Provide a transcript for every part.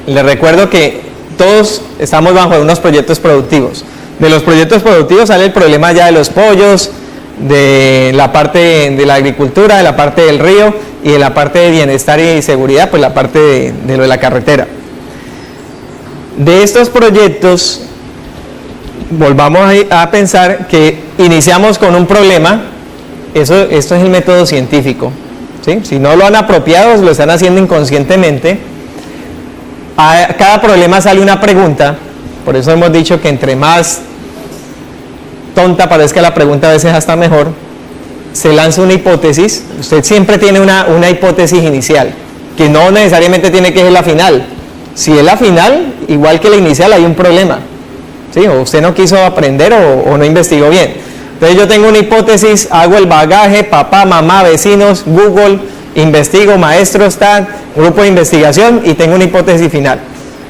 les recuerdo que todos estamos bajo unos proyectos productivos. De los proyectos productivos sale el problema ya de los pollos, de la parte de la agricultura, de la parte del río y de la parte de bienestar y seguridad, pues la parte de lo de la carretera. De estos proyectos, volvamos a pensar que iniciamos con un problema. Esto es el método científico, ¿sí? Si no lo han apropiado, lo están haciendo inconscientemente. A cada problema sale una pregunta, por eso hemos dicho que entre más tonta parezca la pregunta, a veces hasta mejor. Se lanza una hipótesis. Usted siempre tiene una hipótesis inicial, que no necesariamente tiene que ser la final. Si es la final, igual que la inicial, hay un problema, ¿sí? O usted no quiso aprender o no investigó bien. Entonces yo tengo una hipótesis, hago el bagaje, papá, mamá, vecinos, Google, investigo, maestros, grupo de investigación y tengo una hipótesis final.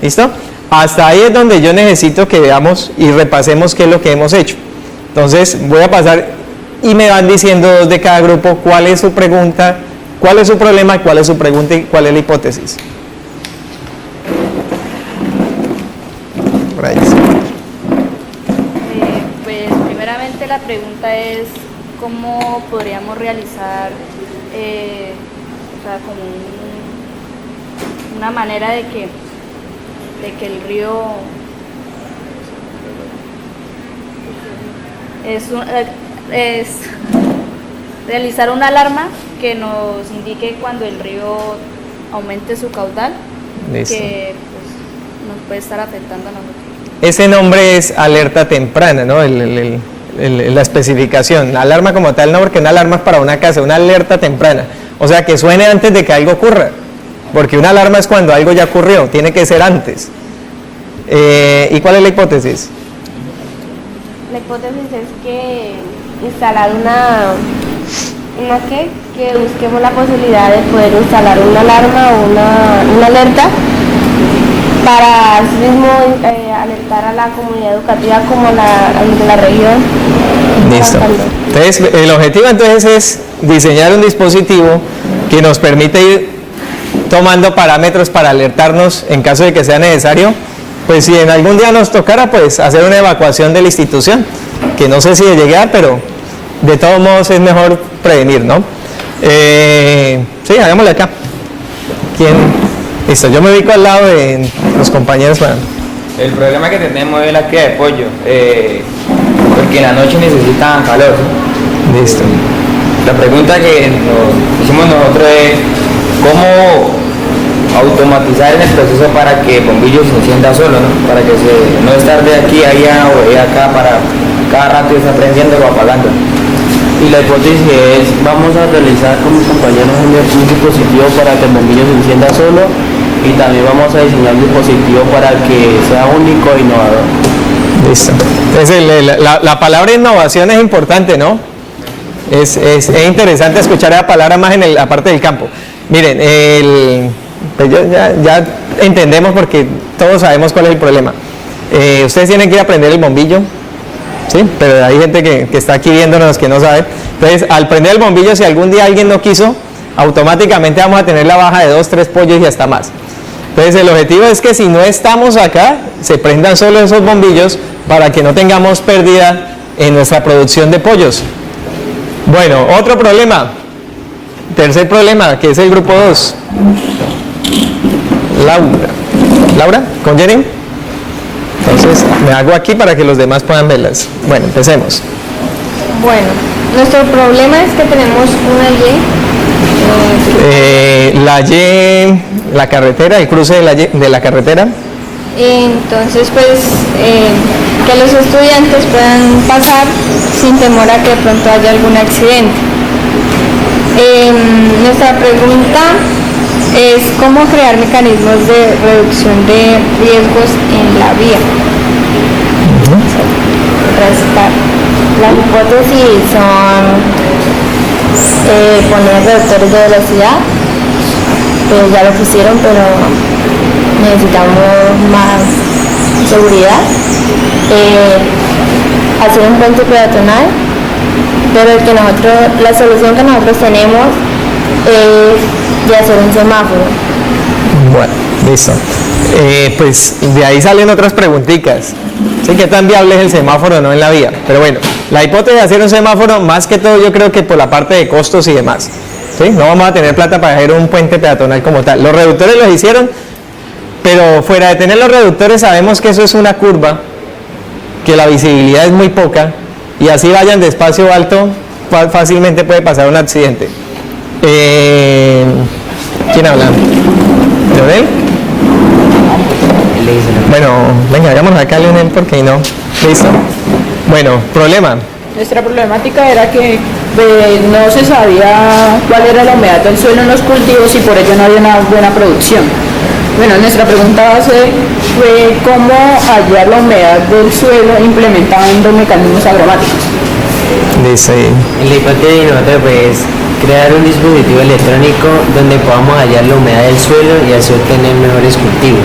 ¿Listo? Hasta ahí es donde yo necesito que veamos y repasemos qué es lo que hemos hecho. Entonces voy a pasar y me van diciendo dos de cada grupo cuál es su pregunta, cuál es su problema, cuál es su pregunta y cuál es la hipótesis. Por ahí. Pues primeramente la pregunta es cómo podríamos realizar o sea, como una manera de que el río es realizar una alarma que nos indique cuando el río aumente su caudal. Listo. Que pues, nos puede estar afectando a nosotros. Ese nombre es alerta temprana, ¿no? La especificación. La alarma como tal no, porque una alarma es para una casa, una alerta temprana. O sea, que suene antes de que algo ocurra. Porque una alarma es cuando algo ya ocurrió, tiene que ser antes. ¿Y cuál es la hipótesis? La hipótesis es que instalar que busquemos la posibilidad de poder instalar una alarma o una alerta para así mismo alertar a la comunidad educativa como de la región. Listo. Entonces, el objetivo entonces es diseñar un dispositivo que nos permite ir tomando parámetros para alertarnos en caso de que sea necesario. Pues si en algún día nos tocara, pues hacer una evacuación de la institución, que no sé si de llegar, pero de todos modos es mejor prevenir, ¿no? Sí, hagámosle acá. ¿Quién? Listo, yo me ubico al lado de los compañeros. Bueno. El problema que tenemos es la cría de pollo, porque en la noche necesitan calor, ¿sí? Listo. La pregunta que nos hicimos nosotros es ¿cómo automatizar el proceso para que el bombillo se encienda solo, ¿no? Para que no estar de aquí a allá o de acá para cada rato estar prendiendo o apagando. Y la hipótesis es, vamos a realizar con mis compañeros un dispositivo para que el bombillo se encienda solo y también vamos a diseñar un dispositivo para que sea único e innovador. Listo. Entonces la palabra innovación es importante, ¿no? Es interesante escuchar esa palabra más en la parte del campo. Miren, pues ya entendemos porque todos sabemos cuál es el problema. Ustedes tienen que ir a prender el bombillo, ¿sí? Pero hay gente que está aquí viéndonos que no sabe. Entonces, al prender el bombillo, si algún día alguien no quiso, automáticamente vamos a tener la baja de 2, 3 pollos y hasta más. Entonces, el objetivo es que si no estamos acá, se prendan solo esos bombillos para que no tengamos pérdida en nuestra producción de pollos. Bueno, otro problema. Tercer problema, que es el grupo 2. Laura, ¿con Jenny? Entonces, me hago aquí para que los demás puedan verlas. Bueno, empecemos. Bueno, nuestro problema es que tenemos una Y. La carretera, el cruce de la carretera. Entonces, pues, que los estudiantes puedan pasar sin temor a que de pronto haya algún accidente. Nuestra pregunta es cómo crear mecanismos de reducción de riesgos en la vía. Las hipótesis son poner reductores de velocidad, pues ya lo pusieron, pero necesitamos más seguridad. Hacer un puente peatonal, pero la solución que nosotros tenemos es de hacer un semáforo. Bueno, Listo. Pues de ahí salen otras preguntitas. ¿Sí? ¿Qué tan viable es el semáforo o no en la vía? Pero bueno, la hipótesis de hacer un semáforo, más que todo yo creo que por la parte de costos y demás. ¿Sí? No vamos a tener plata para hacer un puente peatonal como tal. Los reductores los hicieron, pero fuera de tener los reductores sabemos que eso es una curva, que la visibilidad es muy poca, y así vayan de espacio alto, fácilmente puede pasar un accidente. ¿Quién habla? ¿Leonel? Bueno, venga, hagámonos acá, Leonel, porque no. ¿Listo? Bueno, problema. Nuestra problemática era que no se sabía cuál era la humedad del suelo en los cultivos y por ello no había una buena producción. Bueno, nuestra pregunta base fue cómo hallar la humedad del suelo implementando mecanismos agromáticos. Dice, En la hipótesis de nosotros pues crear un dispositivo electrónico donde podamos hallar la humedad del suelo y así obtener mejores cultivos.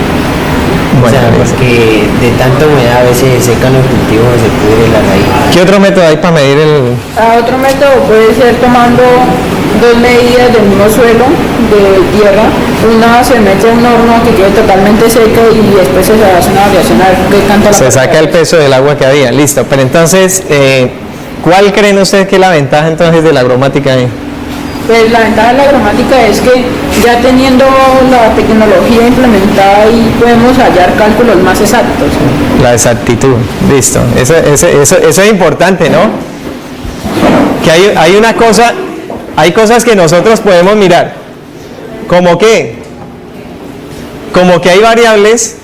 bueno, o sea, porque de tanta humedad a veces se secan los cultivos o se pudre la raíz. ¿qué otro método hay para medir el...? Otro método puede ser tomando dos medidas del mismo suelo de tierra. Una se mete a un horno que quede totalmente seca y después se hace una variación a ver qué tanto la Se saca el peso del agua que había, listo. Pero entonces, ¿cuál creen ustedes que es la ventaja entonces de la agromática ahí? Pues la ventaja de la agromática es que ya teniendo la tecnología implementada ahí podemos hallar cálculos más exactos. La exactitud, listo. Eso es importante, ¿no? Que hay una cosa, hay cosas que nosotros podemos mirar. ¿Cómo qué? Como que hay variables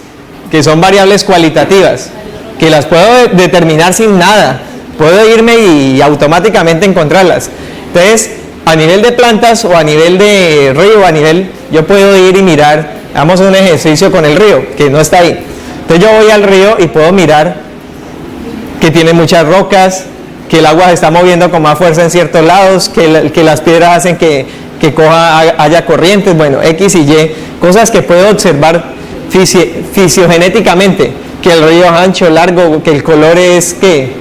que son variables cualitativas, que las puedo determinar sin nada. Puedo irme y automáticamente encontrarlas. Entonces, a nivel de plantas o a nivel de río, yo puedo ir y mirar, hagamos un ejercicio con el río, que no está ahí. Entonces yo voy al río y puedo mirar que tiene muchas rocas, que el agua se está moviendo con más fuerza en ciertos lados, que las piedras hacen que haya corrientes, bueno, X y Y, cosas que puedo observar fisiogenéticamente, que el río es ancho, largo, que el color es ¿qué?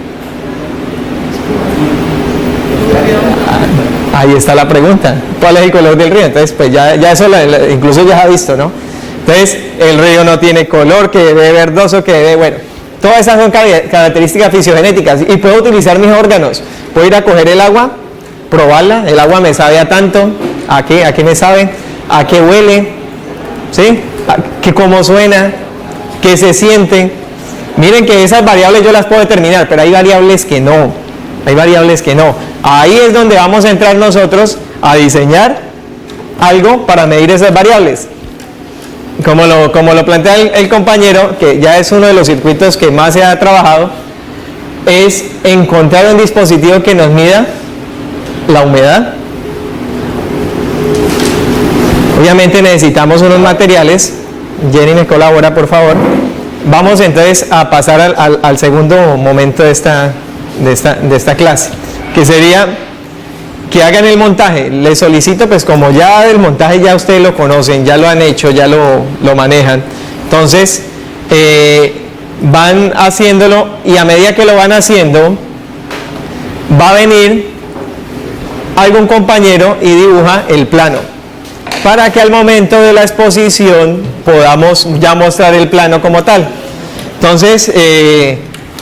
Ahí está la pregunta, ¿cuál es el color del río? Entonces, pues ya eso incluso ya se ha visto, ¿no? Entonces, el río no tiene color, que debe verdoso, que debe, bueno, todas esas son características fisiogenéticas y puedo utilizar mis órganos. Puedo ir a coger el agua, probarla, el agua me sabe a tanto, ¿a qué me sabe? ¿A qué huele? ¿Sí? ¿A cómo suena? ¿Qué se siente? Miren que esas variables yo las puedo determinar, pero hay variables que no. Hay variables que no. Ahí es donde vamos a entrar nosotros a diseñar algo para medir esas variables. Como lo plantea el compañero, que ya es uno de los circuitos que más se ha trabajado, es encontrar un dispositivo que nos mida la humedad. Obviamente necesitamos unos materiales. Jenny me colabora, por favor. Vamos entonces a pasar al segundo momento de esta clase, que sería que hagan el montaje. Les solicito, pues como ya el montaje ya ustedes lo conocen, ya lo han hecho, ya lo manejan, entonces van haciéndolo y a medida que lo van haciendo va a venir algún compañero y dibuja el plano para que al momento de la exposición podamos ya mostrar el plano como tal. Entonces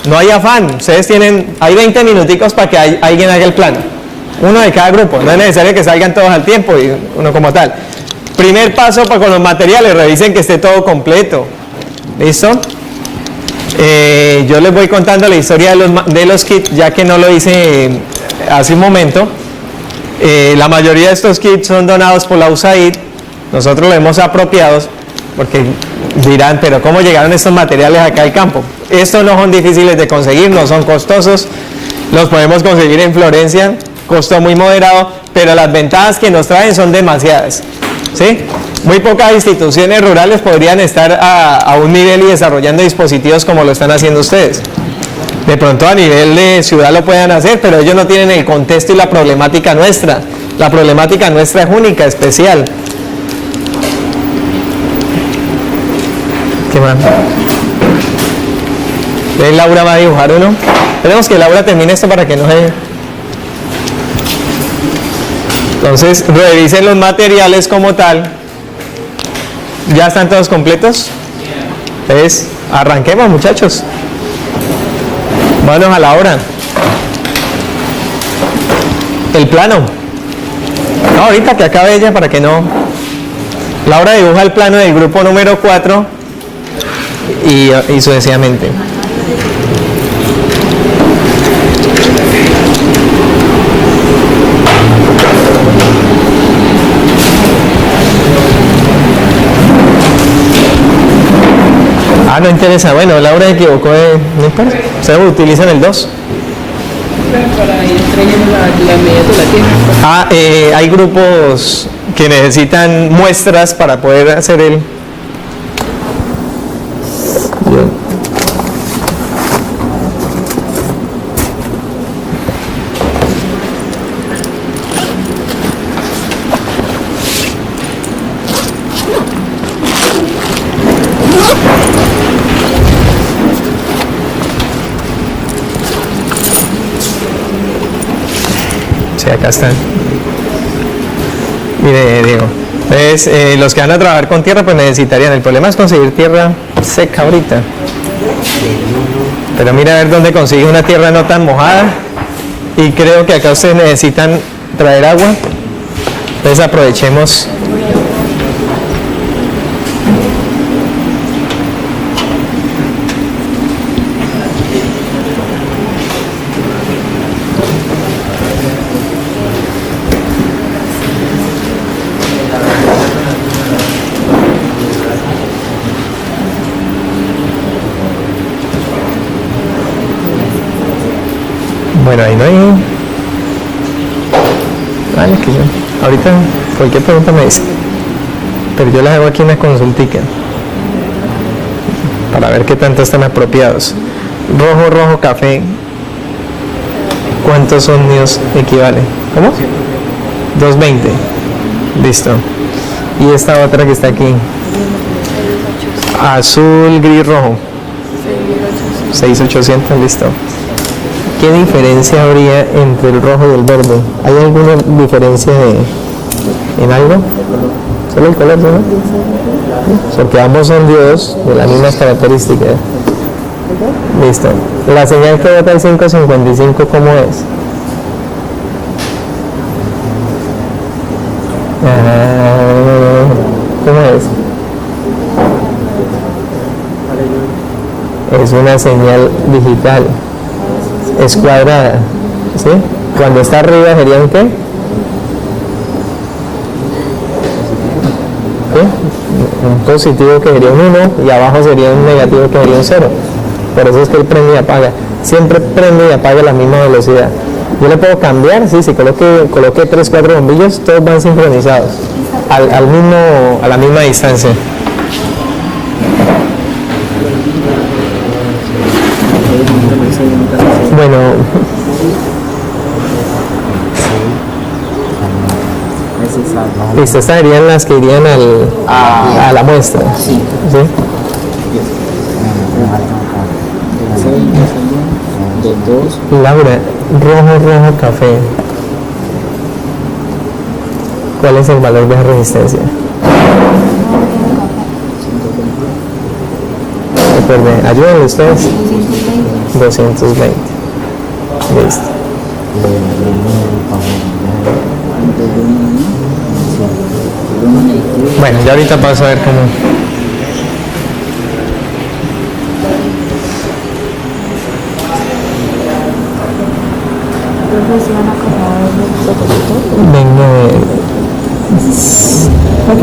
no hay afán, ustedes hay 20 minuticos para que alguien haga el plano, uno de cada grupo, no es necesario que salgan todos al tiempo y uno como tal. Primer paso con los materiales, revisen que esté todo completo, ¿listo? Yo les voy contando la historia de los kits, ya que no lo hice hace un momento. La mayoría de estos kits son donados por la USAID, nosotros los hemos apropiado, porque dirán, pero ¿cómo llegaron estos materiales acá al campo? Estos no son difíciles de conseguir, no son costosos, los podemos conseguir en Florencia, costo muy moderado, pero las ventajas que nos traen son demasiadas, ¿sí? Muy pocas instituciones rurales podrían estar a un nivel y desarrollando dispositivos como lo están haciendo ustedes. De pronto a nivel de ciudad lo puedan hacer, pero ellos no tienen el contexto y la problemática nuestra. La problemática nuestra es única, especial. ¿Qué más? Laura va a dibujar uno. Esperemos que Laura termine esto para que no se... Entonces, revisen los materiales como tal. ¿Ya están todos completos? Entonces, arranquemos, muchachos. Vámonos a la obra. El plano. No, ahorita que acabe ella para que no. Laura dibuja el plano del grupo número 4 y sucesivamente. Ah, no interesa. Bueno, Laura se equivocó no importa. Se utilizan el 2. Para ir trayendo la medida de la tierra. Hay grupos que necesitan muestras para poder hacer el... Sí, acá están. Mire, Diego. Entonces, los que van a trabajar con tierra, pues necesitarían. El problema es conseguir tierra seca ahorita. Pero mira a ver dónde consigue una tierra no tan mojada. Y creo que acá ustedes necesitan traer agua. Entonces aprovechemos. Bueno, ahí no hay... Vale, que yo... Ahorita cualquier pregunta me dice. Pero yo les hago aquí una consultica. Para ver qué tanto están apropiados. Rojo, rojo, café. ¿Cuántos sonidos equivale? ¿Cómo? 220. Listo. Y esta otra que está aquí. Azul, gris, rojo. 6800, listo. ¿Qué diferencia habría entre el rojo y el verde? ¿Hay alguna diferencia en algo? Solo el color, ¿no? Porque ambos son diodos de las mismas características. Listo. La señal que bota el 555, ¿cómo es? ¿Cómo es? Es una señal digital. Es cuadrada, ¿sí? Cuando está arriba sería un ¿qué? ¿Qué? Un positivo que sería un 1 y abajo sería un negativo que sería un 0. Por eso es que él prende y apaga. Siempre prende y apaga a la misma velocidad. Yo le puedo cambiar, sí, si coloque 3, 4 bombillos, todos van sincronizados a la misma distancia. Bueno, listo, estas serían las que irían a la muestra. ¿Sí? Laura, rojo, rojo, café. ¿Cuál es el valor de esa resistencia? Recuerden, ayúdenle ustedes. 220. Listo. Bueno, ya ahorita paso a ver cómo.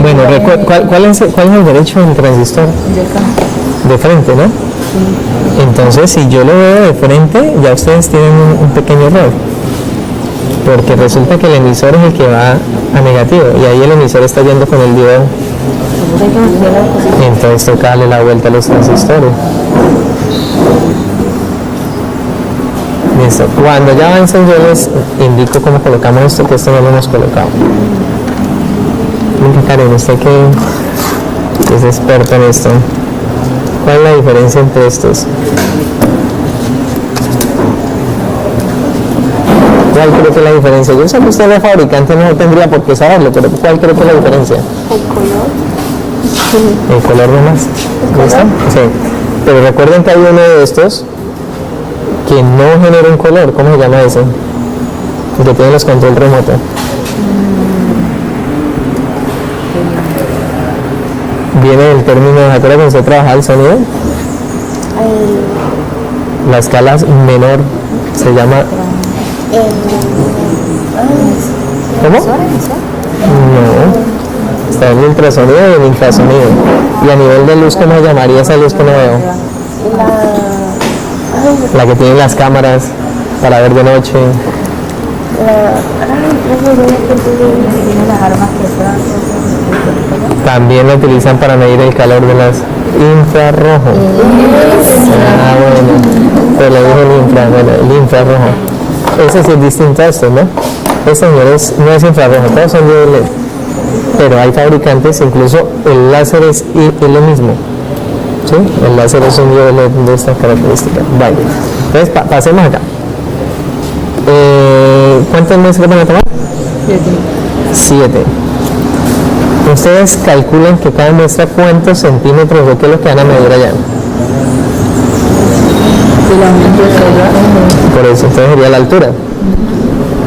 Bueno, ¿cuál es el derecho del transistor? De frente, ¿no? Entonces, si yo lo veo de frente, ya ustedes tienen un pequeño error. Porque resulta que el emisor es el que va a negativo y ahí el emisor está yendo con el diodo. Entonces toca darle la vuelta a los transistores. Listo. Cuando ya avancen yo les indico cómo colocamos esto, que esto no lo hemos colocado. Venga, Karen, usted que es experta en esto. ¿Cuál es la diferencia entre estos? ¿Cuál creo que es la diferencia? Yo sé que usted es fabricante, no tendría por qué saberlo, pero ¿cuál creo que es la diferencia? El color. El color nomás. ¿Listo? Sí. Pero recuerden que hay uno de estos que no genera un color. ¿Cómo se llama ese? El que tiene los control remoto. Viene del término, ¿se acuerdan cuando usted trabajaba el sonido? La escala menor se llama... ¿Cómo? No. Está el ultrasonido y el infrasonido. Y a nivel de luz, ¿cómo se llamaría esa luz que no veo? La que tienen las cámaras para ver de noche. También lo utilizan para medir el calor de las infrarrojo. Ah, bueno. Pero le dijo el infrarrojo. Ese sí es distinto a esto, ¿no? Este señor no es infrarrojo, todos son de LED. Pero hay fabricantes, incluso el láser es lo mismo. ¿Sí? El láser es un LED de esta característica. Vale. Entonces, pasemos acá. ¿Cuántas muestras van a tomar? 7. Ustedes calculan que cada muestra cuántos centímetros o qué es lo que van a medir allá. Por eso, entonces sería la altura.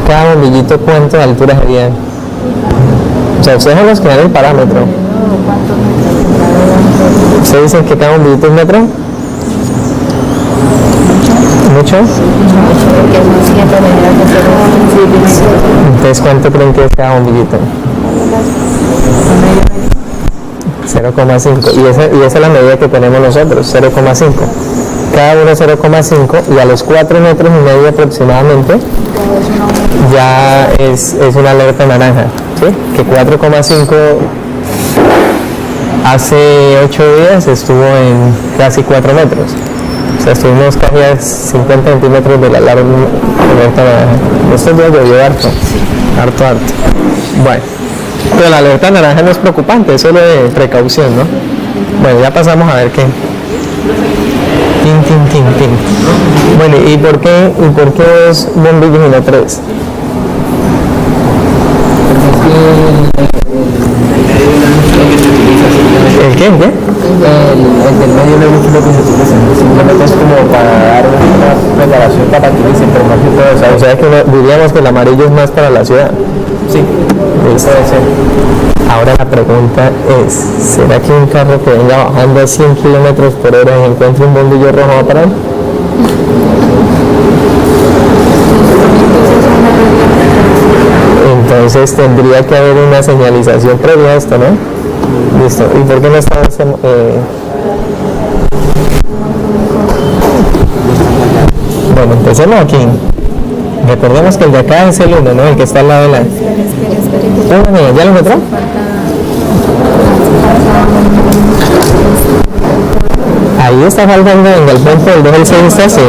Cada bombillito, ¿cuánto de altura sería? O sea, ustedes son los que dan el parámetro. ¿Ustedes dicen que cada bombillito es metro? ¿Mucho? Entonces, ¿cuánto creen que es cada bombillito? 0,5. Y esa es la medida que tenemos nosotros, 0,5. Cada uno 0,5 y a los 4,5 metros aproximadamente ya es una alerta naranja, ¿sí? Que 4,5 hace 8 días estuvo en casi 4 metros. O sea, estuvimos casi a 50 centímetros de la alerta naranja. Estos días llovió harto. Bueno, pero la alerta naranja no es preocupante, es solo de precaución, ¿no? Bueno, ya pasamos a ver qué. Bueno, ¿y por qué 2 bombillos y no 3? ¿El qué? El del medio no es mucho lo que se utiliza. Simplemente es como para dar una preparación para que se información todo. O sea que diríamos que el amarillo es más para la ciudad. Sí, puede ser. Ahora la pregunta es, ¿será que un carro que venga bajando a 100 kilómetros por hora y encuentre un bombillo rojo va a parar? Entonces tendría que haber una señalización previa a esto, ¿no? Listo. ¿Y por qué no está Bueno, empecemos aquí. Recordemos que el de acá es el 1, ¿no? El que está al lado de la... ¿Ya lo encontró? Ahí está faltando en el punto del 2 del 6 está, sí.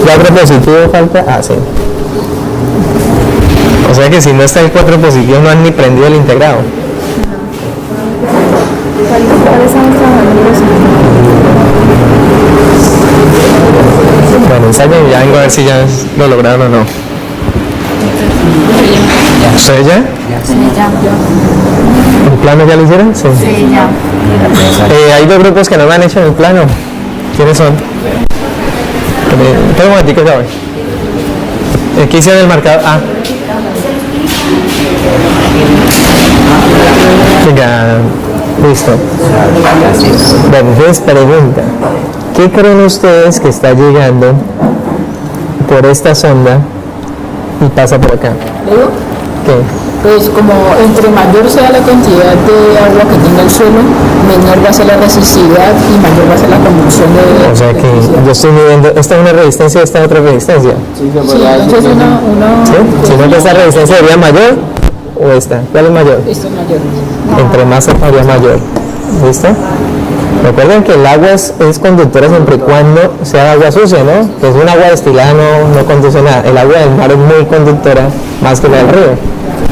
¿Ya otro positivo falta? Ah, sí. O sea que si no está el 4 positivo no han ni prendido el integrado. Bueno, ensayen y ya vengo a ver si ya lo lograron o no. ¿Ustedes ya? Sí, ya. ¿El plano ya lo hicieron? Sí. Sí, ya. Hay 2 grupos que no lo han hecho en el plano. ¿Quiénes son? Espera un momentico, ya voy. ¿Qué hicieron el marcador? Ah. Venga, listo. Bueno, entonces pregunta. ¿Qué creen ustedes que está llegando por esta sonda y pasa por acá? ¿Qué? Pues como entre mayor sea la cantidad de agua que tenga el suelo, menor va a ser la resistividad y mayor va a ser la conducción de... O sea que yo estoy midiendo, esta es una resistencia y esta es otra resistencia. Sí, entonces ¿Sí? Si no, que esta resistencia sería mayor o esta. ¿Cuál es mayor? Esta es mayor. Entre más sería mayor. ¿Listo? Recuerden que el agua es conductora siempre y cuando sea agua sucia, ¿no? Que es un agua destilada, no conduce nada. El agua del mar es muy conductora, más que la del río,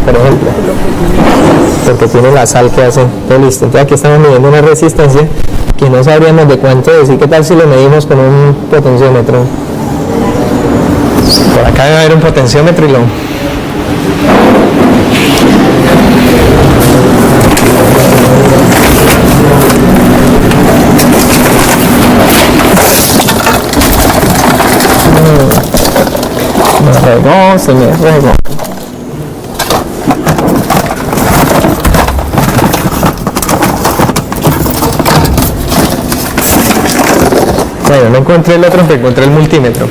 por ejemplo, porque tiene la sal que hace. Entonces, listo. Entonces aquí estamos midiendo una resistencia que no sabríamos de cuánto es. ¿Y qué tal si lo medimos con un potenciómetro? Por acá debe haber un potenciómetro y lo... Se me regó. Bueno, no encontré el otro, pero encontré el multímetro.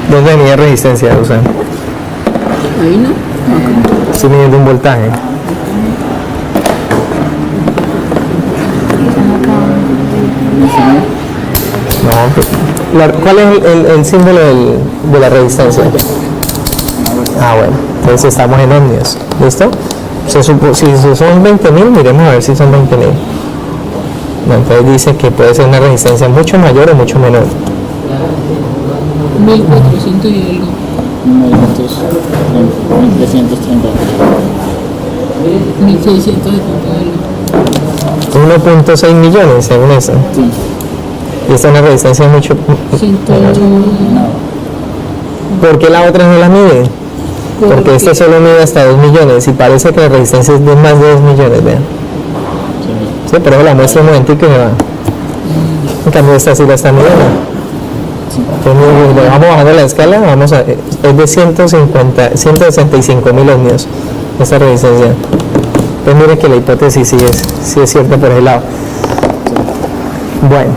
¿Dónde venía resistencia, Rosa? Ahí no. Estoy midiendo un voltaje. No, ¿cuál es el símbolo de la resistencia? Ah, bueno, entonces estamos en ohmios. ¿Listo? Si son 20.000, miremos a ver si son 20.000. No, entonces dice que puede ser una resistencia mucho mayor o mucho menor. 1400 y algo. 1670 y algo. 1.6 millones según eso. Sí. Y esta es una resistencia mucho. 108. ¿Por qué la otra no la mide? Porque esta solo mide hasta 2 millones y parece que la resistencia es de más de 2 millones, vean. Sí, pero la muestra un momentico y se va. En cambio esta sí la está midiendo. Entonces, vamos bajando la escala, vamos a, es de 165.000 ohmios esta resistencia. Pues miren que la hipótesis sí es cierta por ese lado. Bueno,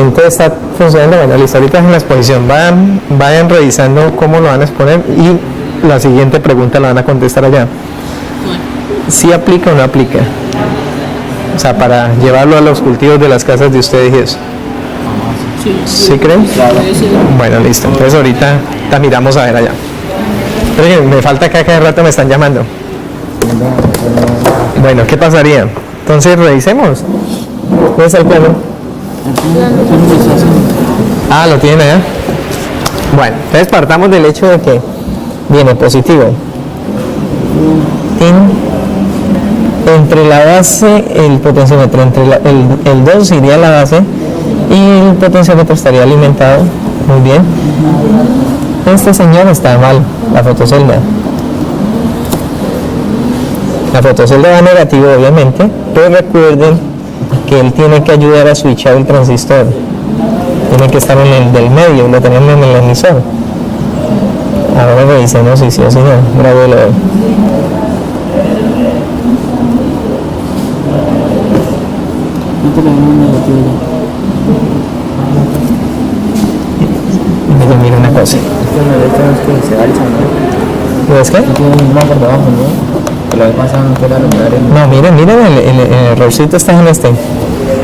entonces está funcionando. Bueno, listo, ahorita en la exposición vayan revisando cómo lo van a exponer y la siguiente pregunta la van a contestar allá. ¿Sí aplica o no aplica? O sea, para llevarlo a los cultivos de las casas de ustedes y eso. ¿Sí creen? Bueno, listo. Entonces ahorita la miramos a ver allá. Pero me falta que cada rato me están llamando. Bueno, ¿qué pasaría? Entonces revisemos. ¿Dónde está el plano? Ah, lo tienen allá. Bueno, entonces partamos del hecho de que viene positivo. Entre la base, el potenciómetro, entre el 2 iría a la base y el potenciómetro estaría alimentado. Muy bien. Este señor está mal, la fotocelda. La fotocelda va negativo, obviamente, pero recuerden que él tiene que ayudar a switchar el transistor. Tiene que estar en el del medio, lo tenemos en el emisor. Ahora revisemos si sí o si no. Grábelo. Mira una cosa. ¿Ves qué? No, miren el errorcito está en este.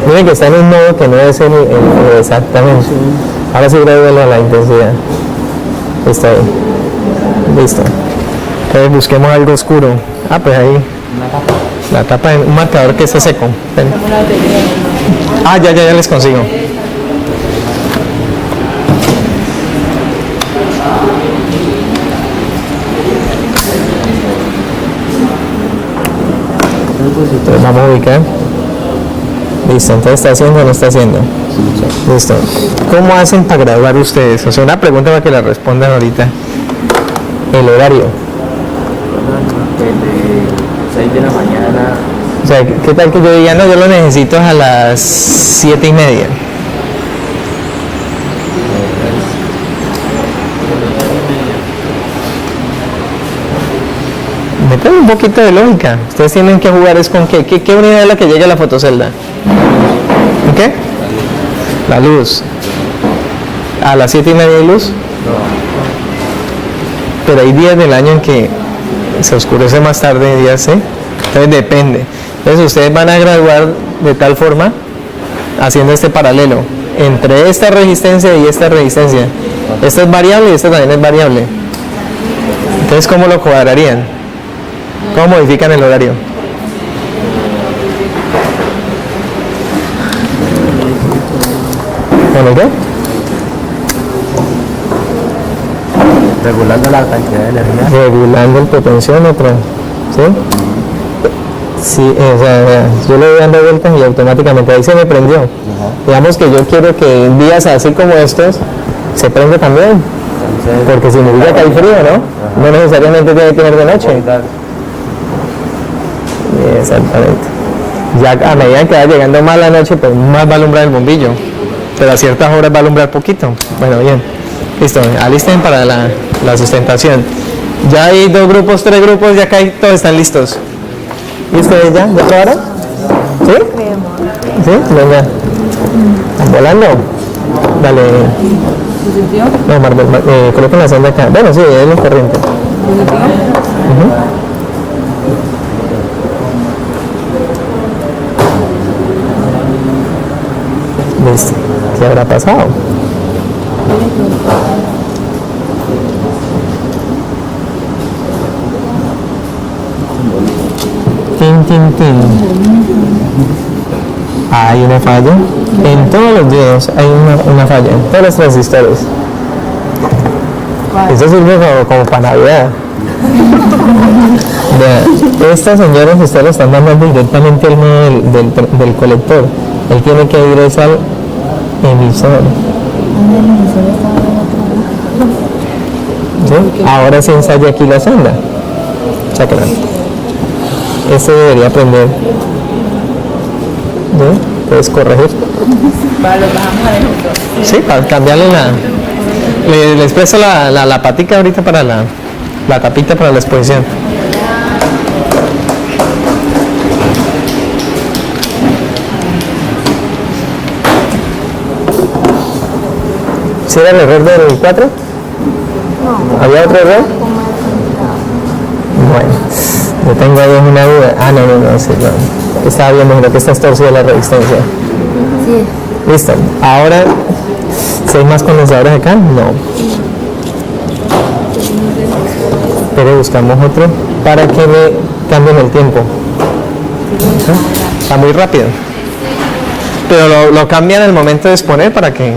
Miren que está en un nodo que no es el exactamente. Ahora sí grábelo a la intensidad. Está ahí. Listo. Entonces busquemos algo oscuro. Ah, pues ahí. La tapa de un marcador que esté seco. Ven. Ah, ya les consigo. Entonces vamos a ubicar. Listo, entonces ¿está haciendo o no está haciendo? Listo. ¿Cómo hacen para graduar ustedes? O sea, una pregunta para que la respondan ahorita. El horario. De 6 de la mañana. O sea, ¿qué tal que yo diga, no, yo lo necesito a las 7:30? Metan un poquito de lógica. Ustedes tienen que jugar es con qué. ¿Qué unidad es la que llega a la fotocelda? ¿Qué? La luz. ¿A las 7:30 hay luz? Pero hay días del año en que se oscurece más tarde, días, ¿sí? Entonces depende. Entonces ustedes van a graduar de tal forma, haciendo este paralelo entre esta resistencia y esta resistencia. Esta es variable y esta también es variable. Entonces, ¿cómo lo cuadrarían? ¿Cómo modifican el horario? ¿Con qué? Regulando la cantidad de energía. Regulando el potenciómetro, ¿sí? Sí, o sea, yo le voy dando vueltas y automáticamente ahí se me prendió. Digamos que yo quiero que en días así como estos se prenda también, porque significa que hay frío, ¿no? No necesariamente tiene que tener de noche. Exactamente. Ya a medida que va llegando más la noche, pues más va a alumbrar el bombillo. pero a ciertas horas va a alumbrar poquito. Bueno, bien. Listo, alisten para la sustentación. Ya hay 2 grupos, 3 grupos, ya acá todos están listos. ¿Y ustedes ya? ¿Ya probaron? ¿Sí? ¿Sí? Venga. ¿Volando? Dale. No, Marvel, coloquen la sonda acá. Bueno, sí, es lo corriente. Listo. ¿Qué habrá pasado? Tin, tin, tin. Hay una falla. En todos los diodos hay una falla, en todos los transistores. Eso sirve como para Navidad. Estas señoras ustedes lo están mandando directamente al modo del colector. Él tiene que ir al emisor. ¿Sí? Ahora se ensaya aquí la sonda. Sácala. Este debería aprender. ¿Sí? Puedes corregir. Sí, para cambiarle les presto la patica ahorita para la tapita para la exposición. ¿Sí era el error del 4? No. ¿Había otro error? Bueno, yo tengo ahí una duda. Ah, no, sí, no. Estaba viendo lo que está torcida la resistencia. Sí. Listo. Ahora, ¿si hay más condensadores acá? No. Pero buscamos otro para que me cambien el tiempo. Está muy rápido. Pero lo cambian en el momento de exponer para que...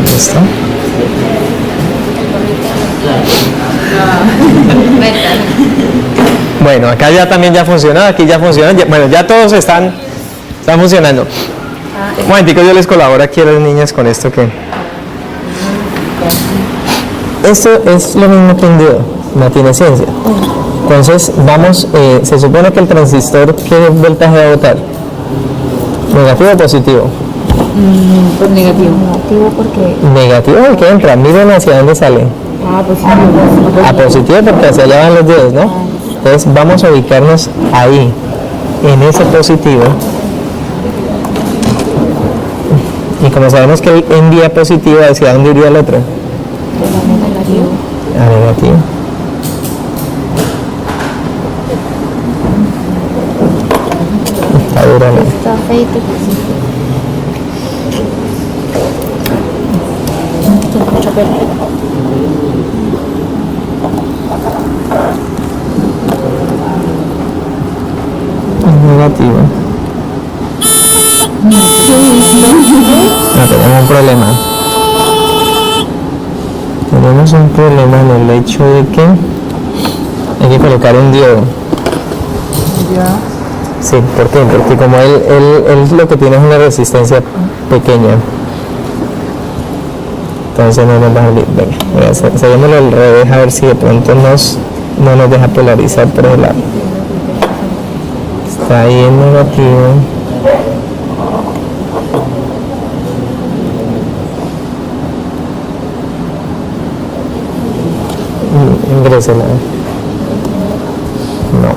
¿Listo? Bueno, acá ya también ya funciona, aquí ya funciona. Bueno, ya todos están funcionando. Un momentico, yo les colaboro aquí a las niñas con esto que... Esto es lo mismo que un diodo, no tiene ciencia. Entonces, vamos, se supone que el transistor, ¿qué voltaje va a botar? ¿Negativo o positivo? Pues negativo. Negativo porque... Negativo porque entra, miren hacia dónde sale. Positivo. A positivo porque hacia allá van los dedos, ¿no? Entonces vamos a ubicarnos ahí, en ese positivo. Y como sabemos que él envía positivo, ¿hacia dónde iría el otro? A negativo. Está duro, ¿no? Está feito. Negativo. No, tenemos un problema. Tenemos un problema en el hecho de que hay que colocar un diodo. Sí, ¿por qué? Porque como él lo que tiene es una resistencia pequeña. Entonces no nos va a salir. Venga, seguimoslo al revés a ver si de pronto no nos deja polarizar por el lado. Está ahí en negativo. Ingrésela. No.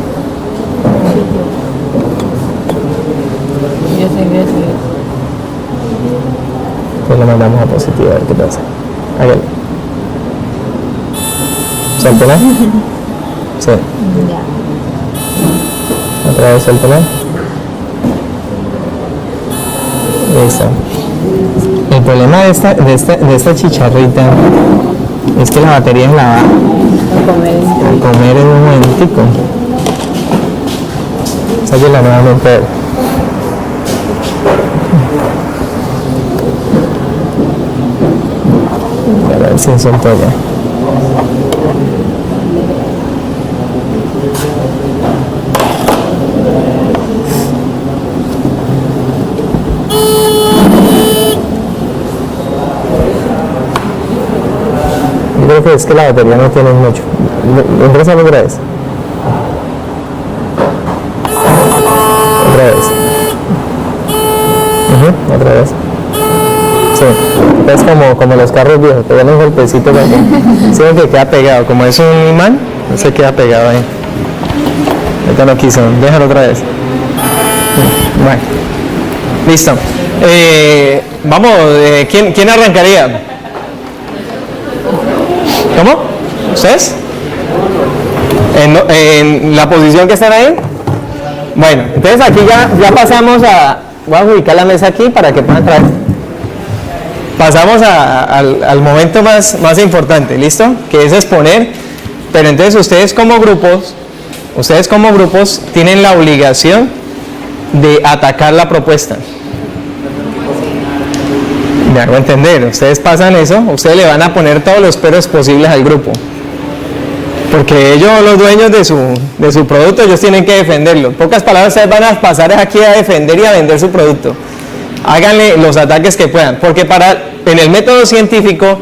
Pues lo mandamos a positivo a ver qué pasa. Hágale. ¿Suéltela? Sí. Otra vez suéltela. Listo. El problema de esta chicharrita es que la batería la va a comer en un momentico. Sáquela nuevamente. A ver si soltó ya. Yo creo que es que la batería no tiene mucho. ¿Entras otra vez? Otra vez. Otra vez. Sí, es como los carros viejos, pegan un golpecito para que que queda pegado. Como es un imán, no se queda pegado ahí. Ahorita no quiso, déjalo otra vez. Bueno, listo. Vamos, ¿quién arrancaría? ¿Cómo? ¿Ustedes? ¿En la posición que están ahí? Bueno, entonces aquí ya pasamos a... Voy a ubicar la mesa aquí para que puedan traer. Pasamos al momento más importante, ¿listo? Que es exponer. Pero entonces ustedes como grupos tienen la obligación de atacar la propuesta. Me hago entender, ustedes pasan eso, ustedes le van a poner todos los peros posibles al grupo. Porque ellos, los dueños de su producto, ellos tienen que defenderlo. En pocas palabras, ustedes van a pasar aquí a defender y a vender su producto. Háganle los ataques que puedan. Porque en el método científico,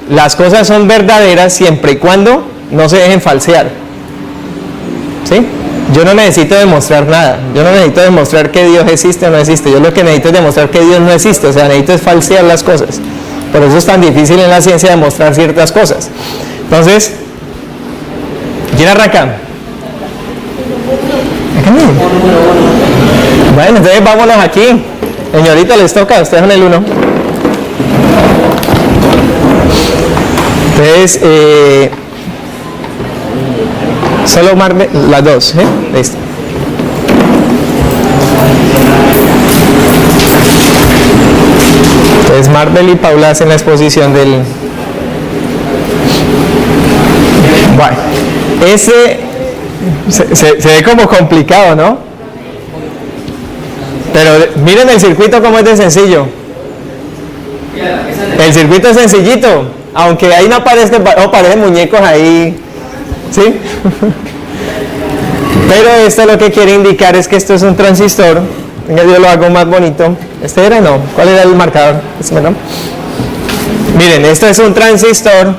las cosas son verdaderas siempre y cuando no se dejen falsear. ¿Sí? Yo no necesito demostrar nada. Yo no necesito demostrar que Dios existe o no existe. Yo lo que necesito es demostrar que Dios no existe. O sea, necesito es falsear las cosas. Por eso es tan difícil en la ciencia demostrar ciertas cosas. Entonces, ¿quién arranca? Bueno, entonces vámonos aquí. Señorita, les toca, ustedes son el 1. Entonces, solo Marvel, las dos, ¿eh? Listo. Entonces Marvel y Paula hacen la exposición del... Bueno, ese se ve como complicado, ¿no? Pero miren el circuito como es de sencillo. El circuito es sencillito, aunque ahí no aparecen muñecos ahí, ¿sí? Pero esto lo que quiere indicar es que esto es un transistor. Venga, yo lo hago más bonito. ¿Este era? No. ¿Cuál era el marcador? ¿No? Miren, esto es un transistor.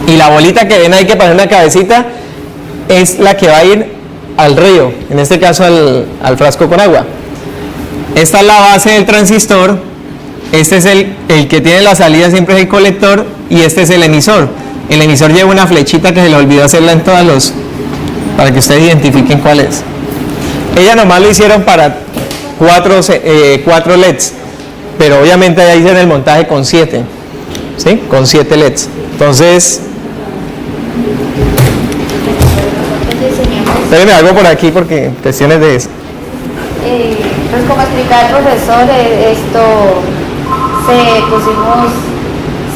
Y la bolita que ven ahí que parece una cabecita es la que va a ir al río, en este caso al frasco con agua. Esta es la base del transistor. Este es el que tiene la salida, siempre es el colector, y este es el emisor. El emisor lleva una flechita que se le olvidó hacerla en todas para que ustedes identifiquen cuál es. Ella nomás lo hicieron para 4 LEDs, pero obviamente ahí hicieron el montaje con 7, ¿sí? Con 7 LEDs. Entonces, espérenme algo por aquí porque cuestiones de eso. Pues como explicaba el profesor, pusimos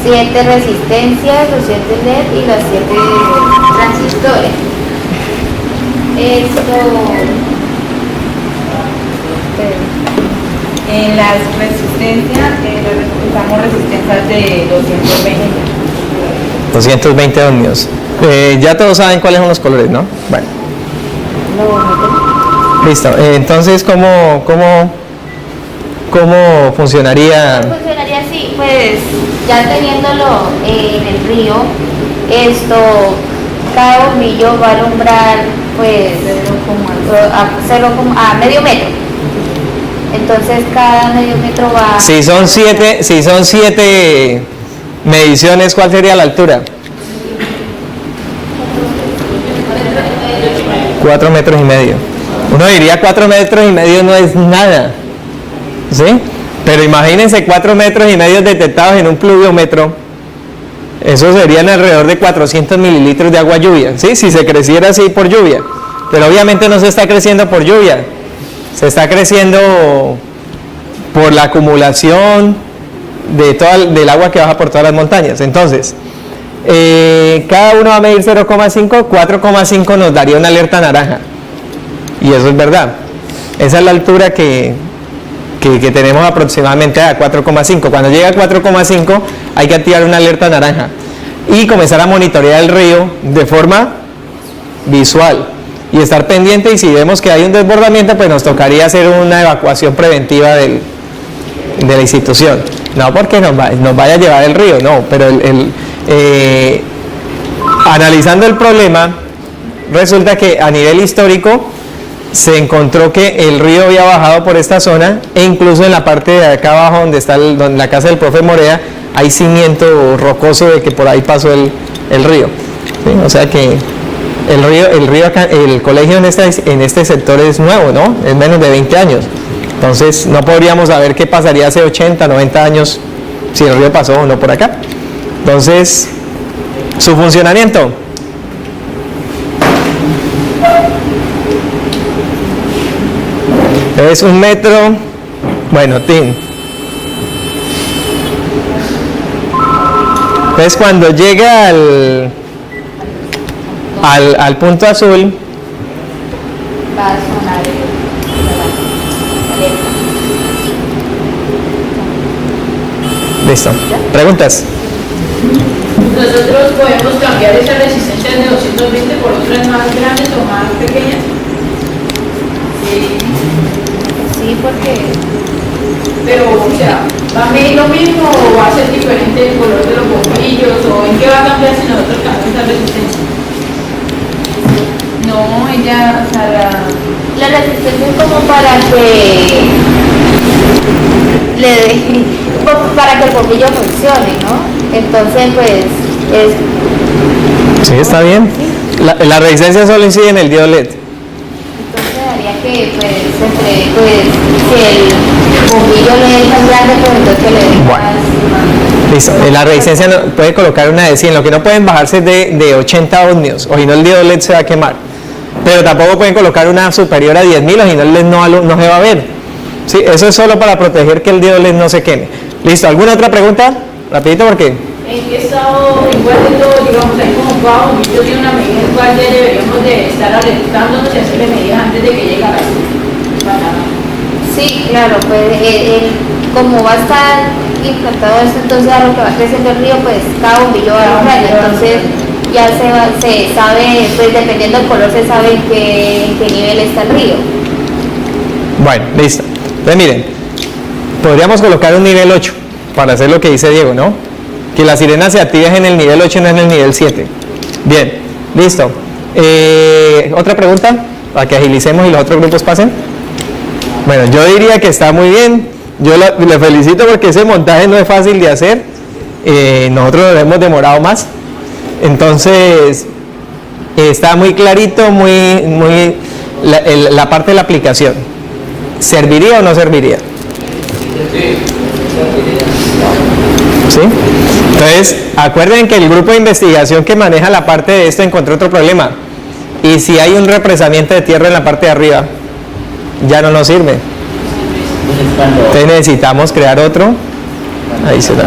7 resistencias, los 7 LED y los 7 transistores. En las resistencias, usamos resistencias de 220 ohmios. Ya todos saben cuáles son los colores, ¿no? Bueno. Listo. Entonces, ¿cómo funcionaría? Funcionaría así, pues ya teniéndolo en el río, cada bombillo va a alumbrar pues a medio metro. Entonces cada medio metro va... Si son 7 mediciones, ¿cuál sería la altura? 4 metros y medio. Uno diría 4 metros y medio no es nada, ¿sí? Pero imagínense 4 metros y medio detectados en un pluviómetro. Eso serían alrededor de 400 mililitros de agua lluvia, ¿sí? Si se creciera así por lluvia. Pero obviamente no se está creciendo por lluvia. Se está creciendo por la acumulación del agua que baja por todas las montañas. Entonces, cada uno va a medir 0,5, 4,5 nos daría una alerta naranja. Y eso es verdad. Esa es la altura que que tenemos aproximadamente a 4,5. Cuando llega a 4,5 hay que activar una alerta naranja y comenzar a monitorear el río de forma visual y estar pendiente, y si vemos que hay un desbordamiento, pues nos tocaría hacer una evacuación preventiva de la institución. No porque nos vaya a llevar el río, no, pero analizando el problema, resulta que a nivel histórico se encontró que el río había bajado por esta zona, e incluso en la parte de acá abajo donde está la casa del profe Morea hay cimiento rocoso de que por ahí pasó el río. ¿Sí? O sea que el río acá, el colegio en este sector es nuevo, ¿no? Es menos de 20 años. Entonces no podríamos saber qué pasaría hace 80, 90 años si el río pasó o no por acá. Entonces, su funcionamiento. Es 1 metro, bueno, tin. Entonces cuando llega al punto azul, Va a sonar listo. ¿Preguntas? Nosotros podemos cambiar esa resistencia de 220 por otras más grandes o más pequeñas. Sí, porque Pero, o sea, ¿va a medir lo mismo o va a ser diferente el color de los bombillos? ¿O en qué va a cambiar si nosotros cambiamos esa resistencia? No, ella, o sea, La resistencia es como para que para que el bombillo funcione, ¿no? Entonces, pues, Sí, está bien. La resistencia solo incide en el diodo LED. entonces haría que, pues, si el bombillo le es más grande, pues entonces que le dé más. Listo. La resistencia puede colocar una de 100. Lo que no pueden bajarse es de 80 ohmios, o si no el diodo LED se va a quemar. Pero tampoco pueden colocar una superior a 10.000, o si no el LED no se va a ver. Sí, eso es solo para proteger que el diodo LED no se queme. Listo. ¿Alguna otra pregunta? Rapidito, porque ¿en qué estado, igual de todo, digamos, ahí como cada bombillo tiene una medida en cual ya deberíamos de estar alertándonos y hacerle medidas antes de que llegue a la Sí, claro, pues como va a estar implantado esto, entonces a lo que va creciendo el río, pues cada bombillo va a bajar, entonces ya se sabe, pues dependiendo del color se sabe en qué nivel está el río. bueno, listo. Entonces miren, podríamos colocar un nivel 8 para hacer lo que dice Diego, ¿no? Que la sirena se active en el nivel 8 y no en el nivel 7. Bien, listo. ¿Otra pregunta? Para que agilicemos y los otros grupos pasen. Bueno, yo diría que está muy bien. Yo le felicito porque ese montaje no es fácil de hacer. Nosotros lo hemos demorado más. Entonces, está muy clarito, la parte de la aplicación. ¿Serviría o no serviría? ¿Sí? Entonces, acuerden que el grupo de investigación que maneja la parte de esto encontró otro problema. Y si hay un represamiento de tierra en la parte de arriba, ya no nos sirve. Entonces necesitamos crear otro adicional.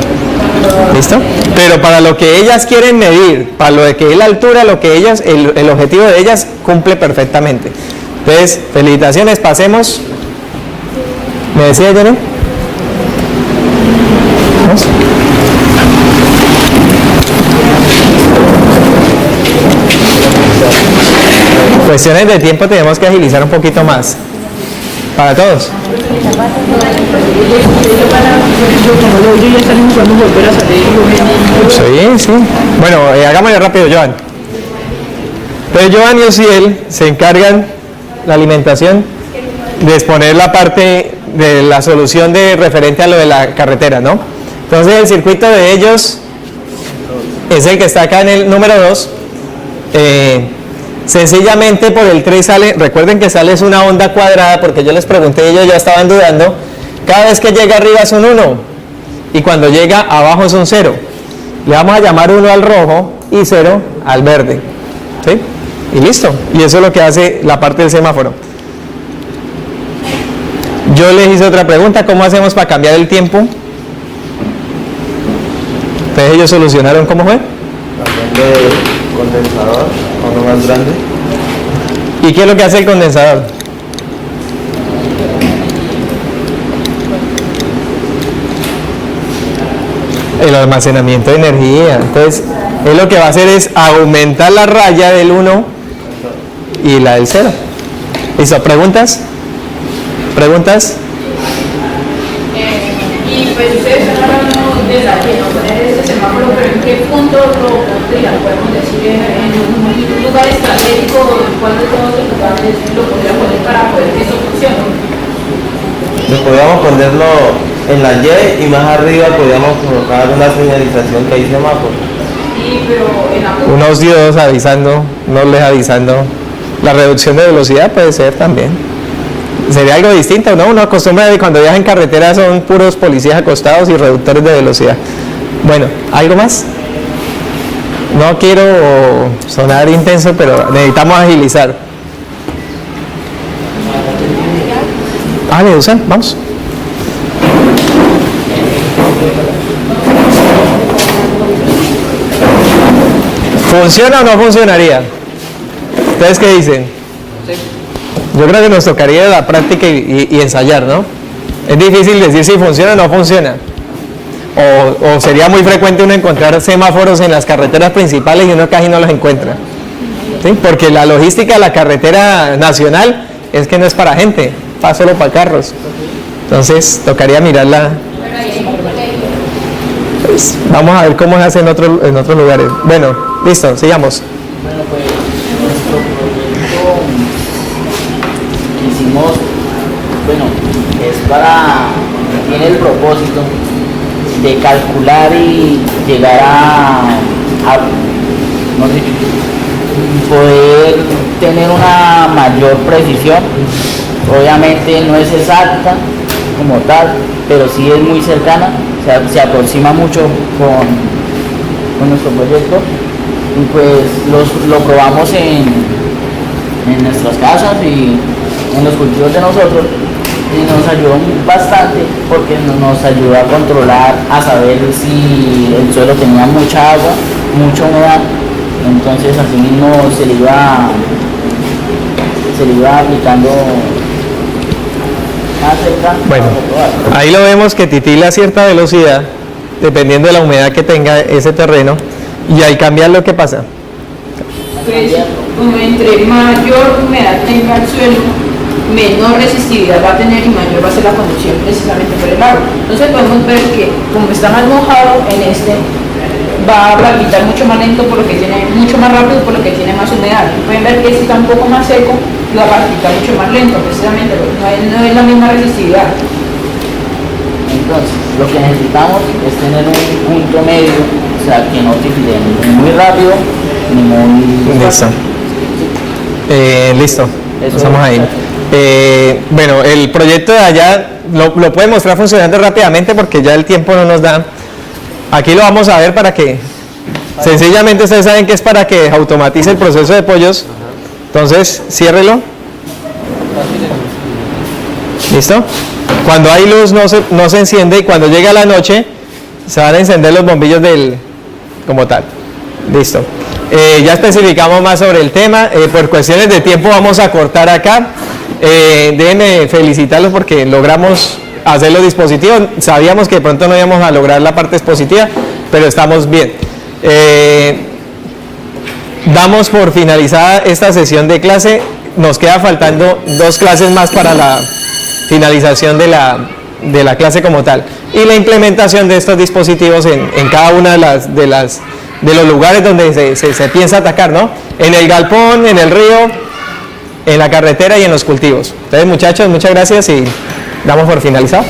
¿Listo? Pero para lo que ellas quieren medir, para lo de que es la altura, lo que ellas, el objetivo de ellas cumple perfectamente. Entonces, felicitaciones, pasemos. ¿Me decía, Jenny? ¿Vamos? Cuestiones de tiempo tenemos que agilizar un poquito más. Para todos. Sí. Bueno, hagámoslo rápido, Joan. Entonces, Joan y Osiel se encargan la alimentación de exponer la parte de la solución de referente a lo de la carretera, ¿no? Entonces, el circuito de ellos es el que está acá en el número 2. Sencillamente por el 3 sale, recuerden que sale es una onda cuadrada, porque yo les pregunté y ellos ya estaban dudando. Cada vez que llega arriba es un 1 y cuando llega abajo es un 0. Le vamos a llamar 1 al rojo y 0 al verde. ¿Sí? Y listo. Y eso es lo que hace la parte del semáforo. Yo les hice otra pregunta, ¿cómo hacemos para cambiar el tiempo? Entonces ellos solucionaron, ¿cómo fue? También de condensador, a uno más grande. ¿Y qué es lo que hace el condensador? El almacenamiento de energía. Entonces, él lo que va a hacer es aumentar la raya del 1 y la del 0. ¿Listo? ¿Preguntas? ¿Preguntas? Y pues ustedes están hablando de la que no poner este semáforo, pero ¿en qué punto lo podemos decir en un lugar estratégico, en cuál de todos los lugares lo podríamos poner para poder que eso funcione? Podríamos ponerlo en la Y y más arriba podríamos colocar una señalización que dice semáforo. Sí, pero en la Unos diodos avisando, no les avisando. La reducción de velocidad puede ser también. Sería algo distinto, ¿no? Uno acostumbra que cuando viaja en carretera son puros policías acostados y reductores de velocidad. Bueno, ¿algo más? No quiero sonar intenso, pero necesitamos agilizar. Usan, vamos. ¿Funciona o no funcionaría? ¿Ustedes qué dicen? Yo creo que nos tocaría la práctica y ensayar, ¿no? Es difícil decir si funciona o no funciona. O sería muy frecuente uno encontrar semáforos en las carreteras principales y uno casi no los encuentra. ¿Sí? Porque la logística de la carretera nacional es que no es para gente, va solo para carros. Entonces tocaría mirarla. Pues, vamos a ver cómo se hace en otros lugares. Bueno, listo, sigamos. Bueno, pues nuestro proyecto que hicimos, bueno, es tiene el propósito de calcular y llegar no sé, poder tener una mayor precisión. Obviamente no es exacta como tal, pero sí es muy cercana, se aproxima mucho con nuestro proyecto y pues lo probamos en nuestras casas y en los cultivos de nosotros y nos ayudó bastante porque nos ayudó a controlar, a saber si el suelo tenía mucha agua, mucha humedad, entonces así mismo se le iba aplicando. Bueno, ahí lo vemos que titila a cierta velocidad dependiendo de la humedad que tenga ese terreno y al cambiar lo que pasa. Pues, entre mayor humedad tenga el suelo, menor resistividad va a tener y mayor va a ser la conducción precisamente por el agua. Entonces podemos ver que como está más mojado en va a palpitar mucho más lento por lo que tiene, mucho más rápido por lo que tiene más humedad. Pueden ver que si está un poco más seco, va a palpitar mucho más lento, precisamente porque no es la misma resistividad. Entonces, lo que necesitamos es tener un punto medio, o sea, que no tire ni muy rápido ni muy... Listo. Listo. Estamos ahí. Bueno, el proyecto de allá lo puede mostrar funcionando rápidamente porque ya el tiempo no nos da. Aquí lo vamos a ver para que, sencillamente ustedes saben que es para que automatice el proceso de pollos. Entonces, ciérrelo. ¿Listo? Cuando hay luz no se enciende y cuando llega la noche se van a encender los bombillos como tal. Listo. Ya especificamos más sobre el tema. Por cuestiones de tiempo vamos a cortar acá. Déjenme felicitarlos porque logramos hacer los dispositivos. Sabíamos que de pronto no íbamos a lograr la parte expositiva, pero estamos bien. Damos por finalizada esta sesión de clase. Nos queda faltando 2 clases más para la finalización de la clase como tal y la implementación de estos dispositivos en cada una de los lugares donde se piensa atacar, ¿no? En el galpón, en el río, en la carretera y en los cultivos. Entonces, muchachos, muchas gracias y damos por finalizado.